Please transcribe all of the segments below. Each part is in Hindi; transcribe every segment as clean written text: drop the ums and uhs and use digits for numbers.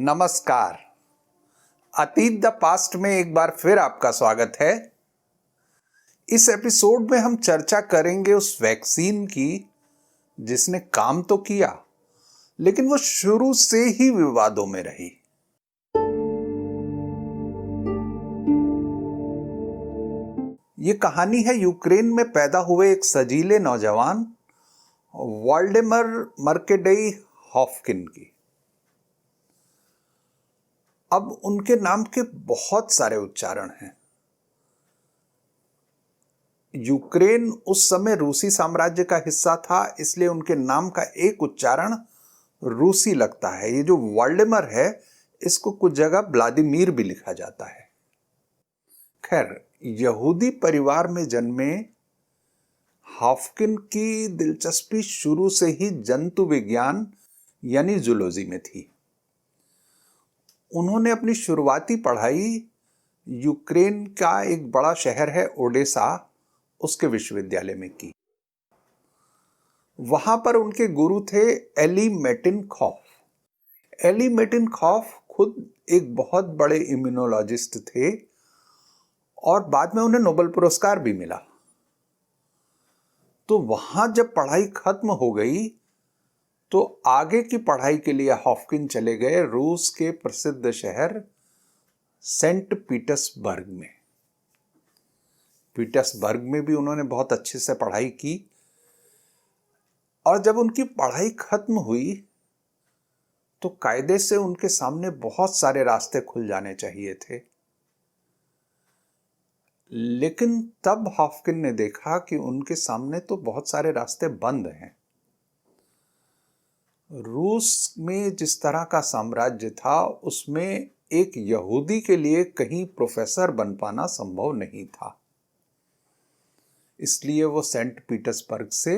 नमस्कार। अतीत द पास्ट में एक बार फिर आपका स्वागत है। इस एपिसोड में हम चर्चा करेंगे उस वैक्सीन की जिसने काम तो किया लेकिन वो शुरू से ही विवादों में रही। ये कहानी है यूक्रेन में पैदा हुए एक सजीले नौजवान वोल्डेमर मर्केडेई हॉफकिन की। अब उनके नाम के बहुत सारे उच्चारण हैं। यूक्रेन उस समय रूसी साम्राज्य का हिस्सा था, इसलिए उनके नाम का एक उच्चारण रूसी लगता है। ये जो वोल्डेमर है, इसको कुछ जगह व्लादिमीर भी लिखा जाता है। खैर, यहूदी परिवार में जन्मे हॉफकिन की दिलचस्पी शुरू से ही जंतु विज्ञान यानी जूलॉजी में थी। उन्होंने अपनी शुरुआती पढ़ाई यूक्रेन का एक बड़ा शहर है ओडेसा, उसके विश्वविद्यालय में की। वहां पर उनके गुरु थे एली मेटिनकॉफ। एली मेटिनकॉफ खुद एक बहुत बड़े इम्यूनोलॉजिस्ट थे और बाद में उन्हें नोबेल पुरस्कार भी मिला। तो वहां जब पढ़ाई खत्म हो गई तो आगे की पढ़ाई के लिए हॉफकिन चले गए रूस के प्रसिद्ध शहर सेंट पीटर्सबर्ग में। पीटर्सबर्ग में भी उन्होंने बहुत अच्छे से पढ़ाई की और जब उनकी पढ़ाई खत्म हुई तो कायदे से उनके सामने बहुत सारे रास्ते खुल जाने चाहिए थे। लेकिन तब हॉफकिन ने देखा कि उनके सामने तो बहुत सारे रास्ते बंद हैं। रूस में जिस तरह का साम्राज्य था उसमें एक यहूदी के लिए कहीं प्रोफेसर बन पाना संभव नहीं था। इसलिए वो सेंट पीटर्सबर्ग से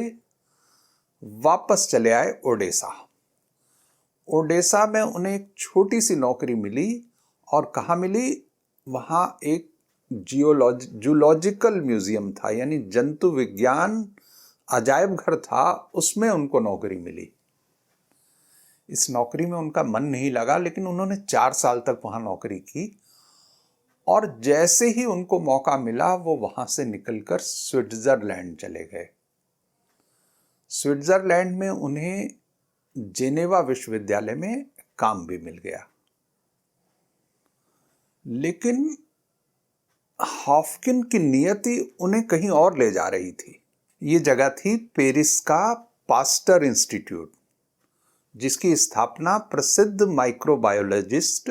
वापस चले आए ओडेसा। ओडेसा में उन्हें एक छोटी सी नौकरी मिली और कहाँ मिली? वहाँ एक जूलॉजिकल म्यूजियम था, यानी जंतु विज्ञान अजायब घर था, उसमें उनको नौकरी मिली। इस नौकरी में उनका मन नहीं लगा, लेकिन उन्होंने 4 साल तक वहां नौकरी की और जैसे ही उनको मौका मिला वो वहां से निकलकर स्विट्जरलैंड चले गए। स्विट्जरलैंड में उन्हें जेनेवा विश्वविद्यालय में काम भी मिल गया। लेकिन हॉफकिन की नियति उन्हें कहीं और ले जा रही थी। ये जगह थी पेरिस का पास्टर इंस्टीट्यूट, जिसकी स्थापना प्रसिद्ध माइक्रोबायोलॉजिस्ट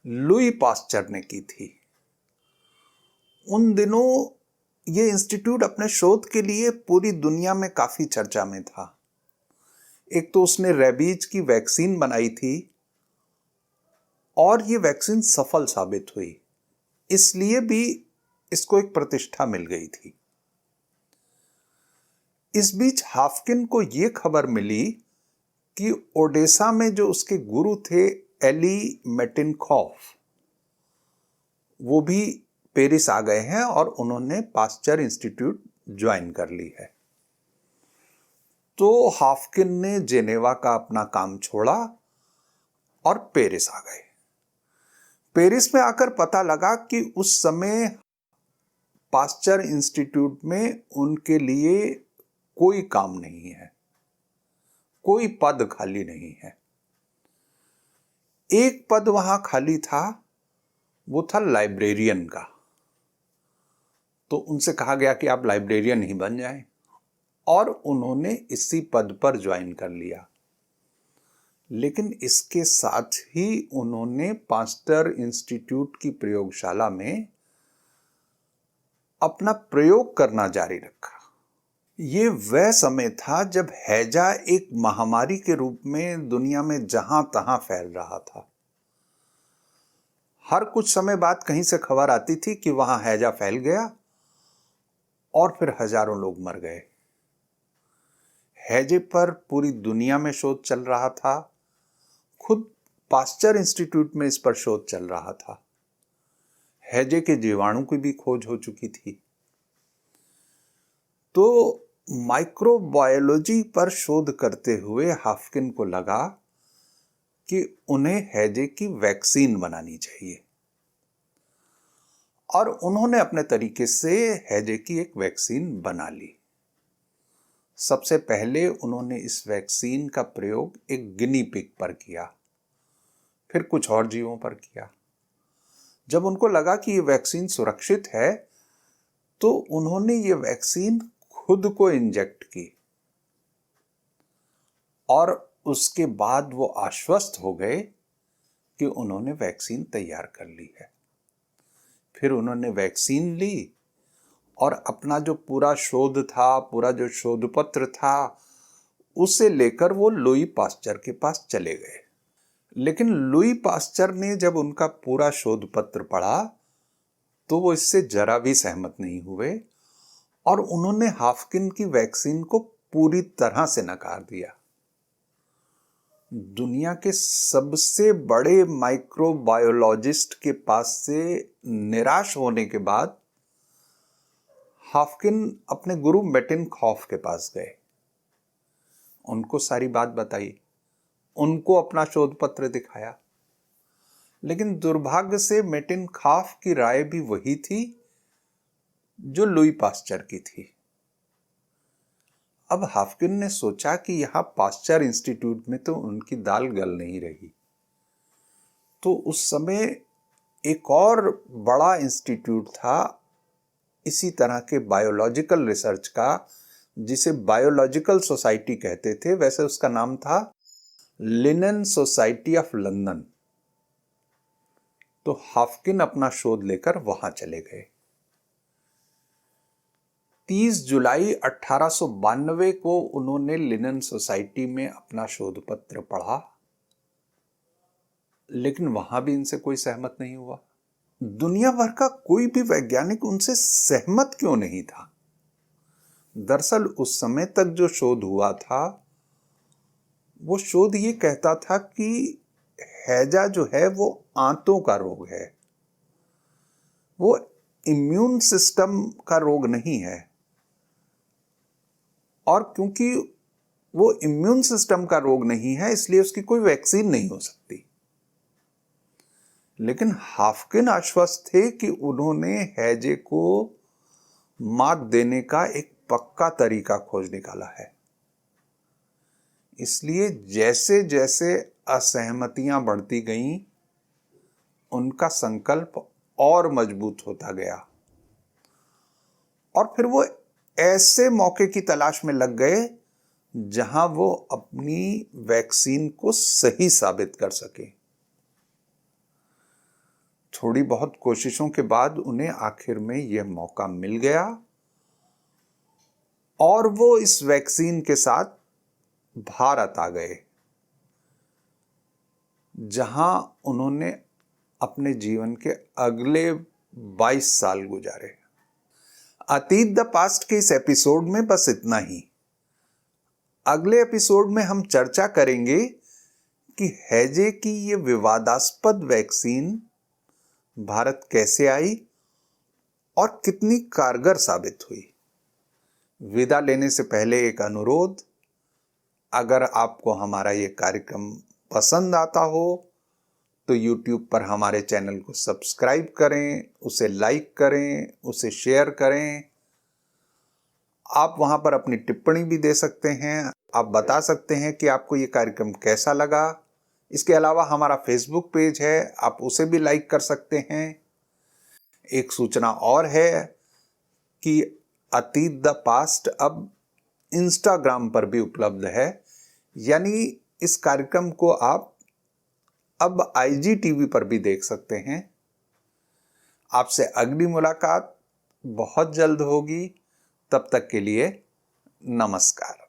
लुई पास्चर ने की थी। उन दिनों ये इंस्टीट्यूट अपने शोध के लिए पूरी दुनिया में काफी चर्चा में था। एक तो उसने रेबीज की वैक्सीन बनाई थी और ये वैक्सीन सफल साबित हुई, इसलिए भी इसको एक प्रतिष्ठा मिल गई थी। इस बीच हॉफकिन को यह खबर मिली कि ओडेसा में जो उसके गुरु थे एली मेटिनकॉफ, वो भी पेरिस आ गए हैं और उन्होंने पास्चर इंस्टीट्यूट ज्वाइन कर ली है। तो हॉफकिन ने जेनेवा का अपना काम छोड़ा और पेरिस आ गए। पेरिस में आकर पता लगा कि उस समय पास्चर इंस्टीट्यूट में उनके लिए कोई काम नहीं है, कोई पद खाली नहीं है। एक पद वहां खाली था, वो था लाइब्रेरियन का। तो उनसे कहा गया कि आप लाइब्रेरियन ही बन जाएं और उन्होंने इसी पद पर ज्वाइन कर लिया। लेकिन इसके साथ ही उन्होंने पास्चर इंस्टीट्यूट की प्रयोगशाला में अपना प्रयोग करना जारी रखा। ये वह समय था जब हैजा एक महामारी के रूप में दुनिया में जहां तहां फैल रहा था। हर कुछ समय बाद कहीं से खबर आती थी कि वहां हैजा फैल गया और फिर हजारों लोग मर गए। हैजे पर पूरी दुनिया में शोध चल रहा था, खुद पास्चर इंस्टीट्यूट में इस पर शोध चल रहा था। हैजे के जीवाणु की भी खोज हो चुकी थी। तो माइक्रोबायोलॉजी पर शोध करते हुए हॉफकिन को लगा कि उन्हें हैजे की वैक्सीन बनानी चाहिए, और उन्होंने अपने तरीके से हैजे की एक वैक्सीन बना ली। सबसे पहले उन्होंने इस वैक्सीन का प्रयोग एक गिनी पिग पर किया, फिर कुछ और जीवों पर किया। जब उनको लगा कि ये वैक्सीन सुरक्षित है तो उन्होंने ये वैक्सीन खुद को इंजेक्ट की, और उसके बाद वो आश्वस्त हो गए कि उन्होंने वैक्सीन तैयार कर ली है। फिर उन्होंने वैक्सीन ली और अपना जो पूरा शोध था, पूरा जो शोध पत्र था, उसे लेकर वो लुई पास्चर के पास चले गए। लेकिन लुई पास्चर ने जब उनका पूरा शोध पत्र पढ़ा तो वो इससे जरा भी सहमत नहीं हुए, और उन्होंने हाफकिन की वैक्सीन को पूरी तरह से नकार दिया। दुनिया के सबसे बड़े माइक्रोबायोलॉजिस्ट के पास से निराश होने के बाद हाफकिन अपने गुरु मेटिनकॉफ के पास गए, उनको सारी बात बताई, उनको अपना शोध पत्र दिखाया। लेकिन दुर्भाग्य से मेटिनकॉफ की राय भी वही थी जो लुई पास्चर की थी। अब हाफकिन ने सोचा कि यहां पास्चर इंस्टीट्यूट में तो उनकी दाल गल नहीं रही, तो उस समय एक और बड़ा इंस्टीट्यूट था इसी तरह के बायोलॉजिकल रिसर्च का, जिसे बायोलॉजिकल सोसाइटी कहते थे। वैसे उसका नाम था लिनन सोसाइटी ऑफ लंदन। तो हाफकिन अपना शोध लेकर वहां चले गए। 30 जुलाई 1892 को उन्होंने लिनन सोसाइटी में अपना शोध पत्र पढ़ा, लेकिन वहां भी इनसे कोई सहमत नहीं हुआ। दुनिया भर का कोई भी वैज्ञानिक उनसे सहमत क्यों नहीं था? दरअसल उस समय तक जो शोध हुआ था वो शोध ये कहता था कि हैजा जो है वो आंतों का रोग है, वो इम्यून सिस्टम का रोग नहीं है, और क्योंकि वो इम्यून सिस्टम का रोग नहीं है इसलिए उसकी कोई वैक्सीन नहीं हो सकती। लेकिन हाफकिन आश्वस्त थे कि उन्होंने हैजे को मात देने का एक पक्का तरीका खोज निकाला है। इसलिए जैसे जैसे असहमतियां बढ़ती गईं, उनका संकल्प और मजबूत होता गया, और फिर वो ऐसे मौके की तलाश में लग गए जहां वो अपनी वैक्सीन को सही साबित कर सके। थोड़ी बहुत कोशिशों के बाद उन्हें आखिर में यह मौका मिल गया, और वो इस वैक्सीन के साथ भारत आ गए, जहां उन्होंने अपने जीवन के अगले 22 साल गुजारे। अतीत द पास्ट के इस एपिसोड में बस इतना ही। अगले एपिसोड में हम चर्चा करेंगे कि हैजे की ये विवादास्पद वैक्सीन भारत कैसे आई और कितनी कारगर साबित हुई। विदा लेने से पहले एक अनुरोध, अगर आपको हमारा ये कार्यक्रम पसंद आता हो तो YouTube पर हमारे चैनल को सब्सक्राइब करें, उसे लाइक करें, उसे शेयर करें। आप वहां पर अपनी टिप्पणी भी दे सकते हैं, आप बता सकते हैं कि आपको ये कार्यक्रम कैसा लगा। इसके अलावा हमारा फेसबुक पेज है, आप उसे भी लाइक कर सकते हैं। एक सूचना और है कि अतीत द पास्ट अब इंस्टाग्राम पर भी उपलब्ध है, यानी इस कार्यक्रम को आप अब IGTV पर भी देख सकते हैं। आपसे अगली मुलाकात बहुत जल्द होगी, तब तक के लिए नमस्कार।